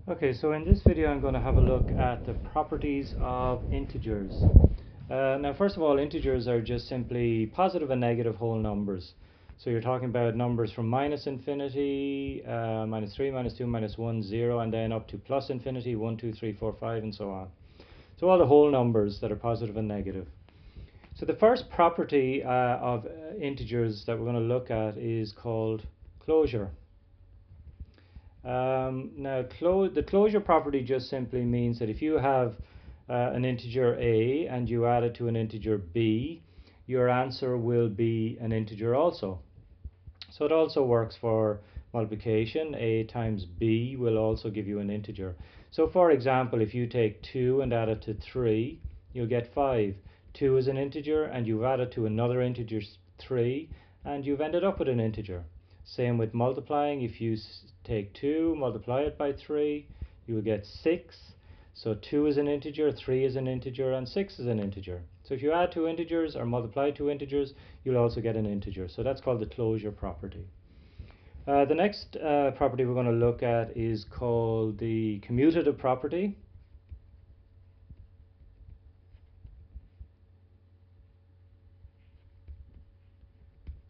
Okay, so in this video I'm going to have a look at the properties of integers. Now first of all, integers are just simply positive and negative whole numbers. So you're talking about numbers from minus infinity, minus 3, minus 2, minus 1, 0, and then up to plus infinity, 1, 2, 3, 4, 5, and so on. So all the whole numbers that are positive and negative. So the first property of integers that we're going to look at is called closure. Now the closure property just simply means that if you have an integer a and you add it to an integer b, your answer will be an integer also. So it also works for multiplication. A times b will also give you an integer. So for example, if you take 2 and add it to 3, you'll get 5. 2 is an integer and you've added to another integer 3 and you've ended up with an integer. Same with multiplying. If you take 2, multiply it by 3, you will get 6. So 2 is an integer, 3 is an integer, and 6 is an integer. So if you add two integers or multiply two integers, you'll also get an integer. So that's called the closure property. The next property we're going to look at is called the commutative property.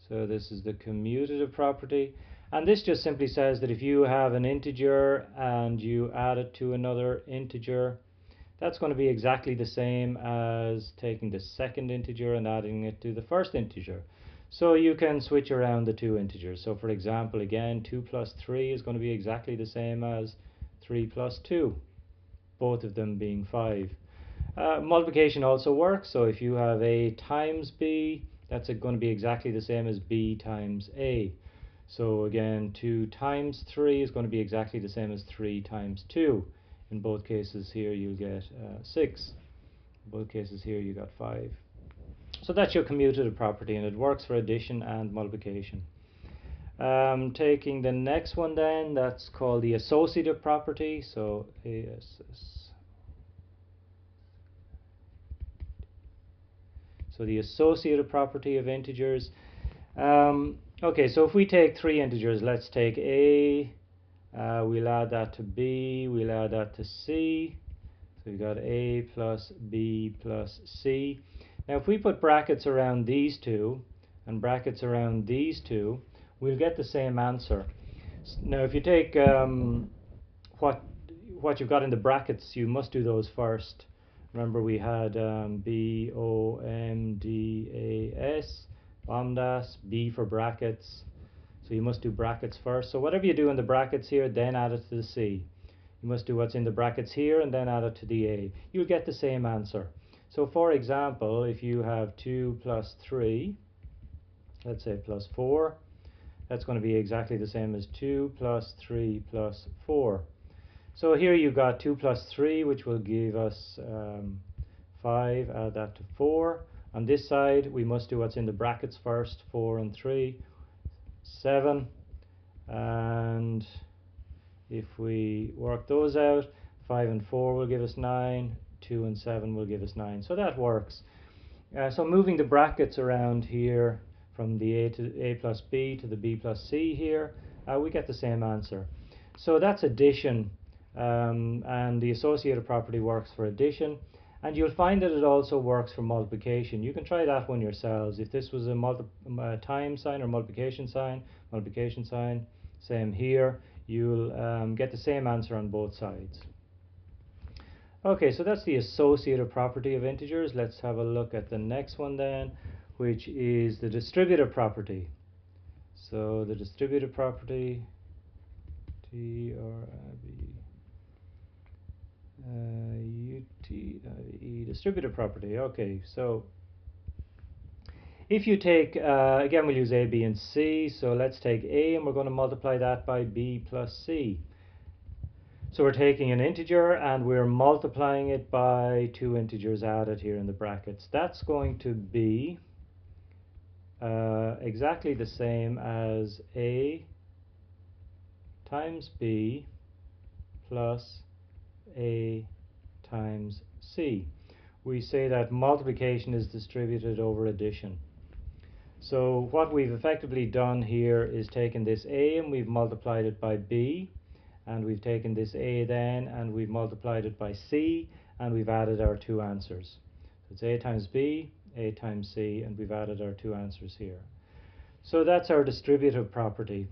So this is the commutative property, and this just simply says that if you have an integer and you add it to another integer, that's going to be exactly the same as taking the second integer and adding it to the first integer. So you can switch around the two integers. So for example, again, 2 plus 3 is going to be exactly the same as 3 plus 2, both of them being 5. Multiplication also works. So if you have a times b, that's going to be exactly the same as b times a. So again, 2 times 3 is going to be exactly the same as 3 times 2. In both cases here you'll get 6. In both cases here you got 5. So that's your commutative property, and it works for addition and multiplication. Taking the next one then, that's called the associative property. So the associative property of integers. Okay, so if we take three integers, let's take a, we'll add that to b, we'll add that to c. So we've got a plus b plus c. Now if we put brackets around these two and brackets around these two, we'll get the same answer. Now if you take what you've got in the brackets, you must do those first. Remember we had BOMDAS, BOMDAS, B for brackets. So you must do brackets first. So whatever you do in the brackets here, then add it to the C. You must do what's in the brackets here and then add it to the A. You'll get the same answer. So for example, if you have 2 plus 3, let's say plus 4, that's going to be exactly the same as 2 plus 3 plus 4. So here you've got 2 plus 3, which will give us 5, add that to 4. On this side, we must do what's in the brackets first, 4 and 3, 7. And if we work those out, 5 and 4 will give us 9, 2 and 7 will give us 9. So that works. So moving the brackets around here from the A plus B to the B plus C here, we get the same answer. So that's addition. And the associative property works for addition, and you'll find that it also works for multiplication. You can try that one yourselves. If this was a times sign or multiplication sign, same here, you'll get the same answer on both sides. Okay, so that's the associative property of integers. Let's have a look at the next one then, which is the distributive property. So the distributive property, distributive property. Okay, so if you take, again we'll use a, b and c, so let's take a and we're going to multiply that by b plus c. So we're taking an integer and we're multiplying it by two integers added here in the brackets. That's going to be exactly the same as a times b plus a times c. We say that multiplication is distributed over addition. So what we've effectively done here is taken this a and we've multiplied it by b, and we've taken this a then and we've multiplied it by c, and we've added our two answers. So it's a times b, a times c, and we've added our two answers here. So that's our distributive property.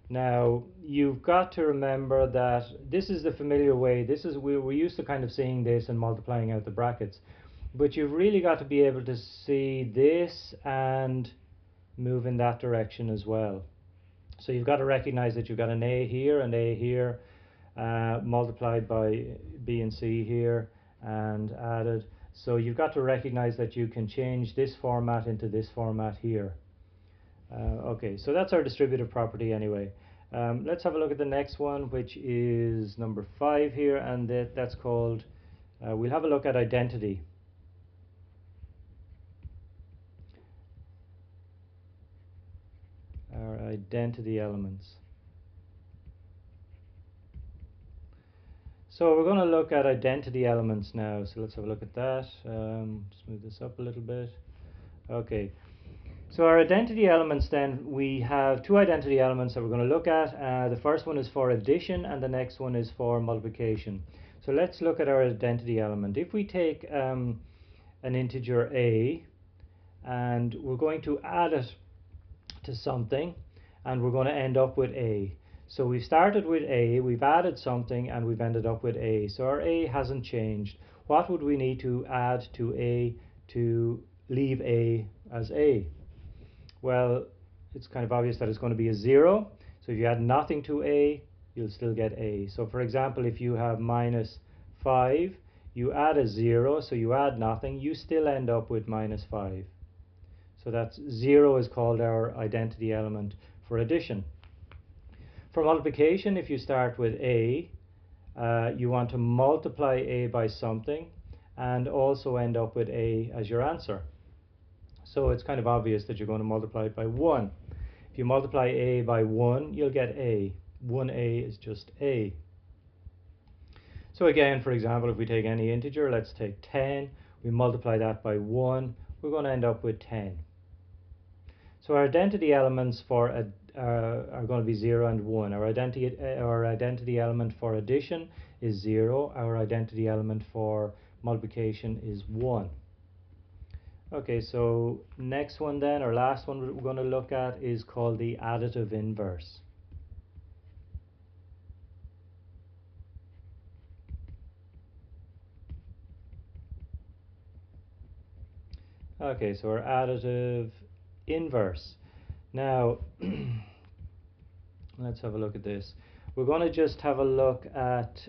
Now you've got to remember that this is the familiar way. This is we're used to kind of seeing this and multiplying out the brackets, but you've really got to be able to see this and move in that direction as well. So you've got to recognize that you've got an a here and a here, multiplied by b and c here and added. So you've got to recognize that you can change this format into this format here. Okay, so that's our distributive property anyway. Let's have a look at the next one, which is number 5 here, and that's called, we'll have a look at identity. Our identity elements. So we're going to look at identity elements now, so let's have a look at that. Just move this up a little bit. Okay. So our identity elements then, we have two identity elements that we're going to look at. The first one is for addition and the next one is for multiplication. So let's look at our identity element. If we take an integer a and we're going to add it to something and we're going to end up with a. So we've started with a, we've added something and we've ended up with a. So our a hasn't changed. What would we need to add to a to leave a as a? Well, it's kind of obvious that it's going to be a 0. So if you add nothing to a, you'll still get a. So for example, if you have minus 5, you add a 0, so you add nothing, you still end up with minus 5. So that's 0 is called our identity element for addition. For multiplication, if you start with a, you want to multiply a by something and also end up with a as your answer. So it's kind of obvious that you're going to multiply it by 1. If you multiply a by 1, you'll get a. 1a is just a. So again, for example, if we take any integer, let's take 10, we multiply that by 1, we're going to end up with 10. So our identity elements for are going to be 0 and 1. Our identity element for addition is 0. Our identity element for multiplication is 1. Okay, so next one then, or last one we're going to look at is called the additive inverse. Okay, so our additive inverse. Now, let's have a look at this. We're going to just have a look at,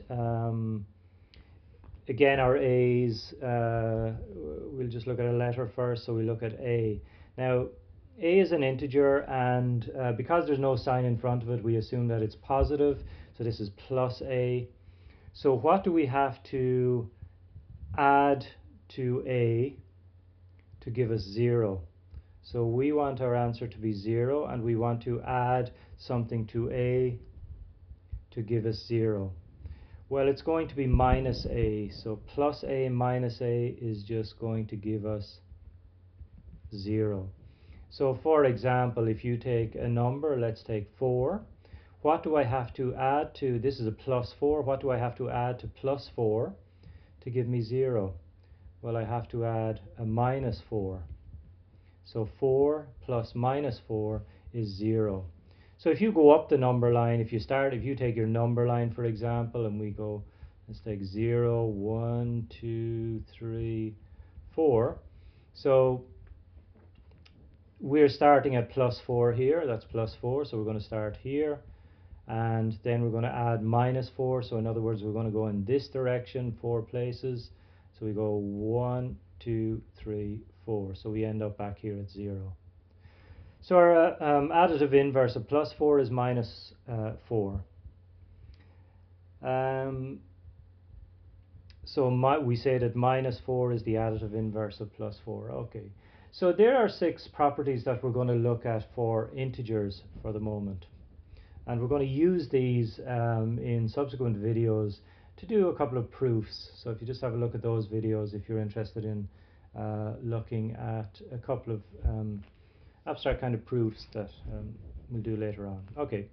again, our a's. We'll just look at a letter first, so we look at a. Now, a is an integer, and because there's no sign in front of it, we assume that it's positive, so this is plus a. So what do we have to add to a to give us 0? So we want our answer to be 0, and we want to add something to a to give us 0. Well, it's going to be minus a, so plus a minus a is just going to give us 0. So for example, if you take a number, let's take 4, what do I have to add to, this is a plus 4, what do I have to add to plus 4 to give me 0? Well, I have to add a minus 4. So 4 plus minus 4 is 0. So if you go up the number line, if you take your number line, for example, and we go, let's take 0, 1, 2, 3, 4. So we're starting at plus 4 here, that's plus 4, so we're going to start here. And then we're going to add minus 4, so in other words, we're going to go in this direction 4 places. So we go 1, 2, 3, 4. So we end up back here at 0. So our additive inverse of plus 4 is minus 4. We say that minus 4 is the additive inverse of plus 4. Okay. So there are 6 properties that we're going to look at for integers for the moment. And we're going to use these in subsequent videos to do a couple of proofs. So if you just have a look at those videos if you're interested in looking at a couple of abstract kind of proofs that we'll do later on. Okay.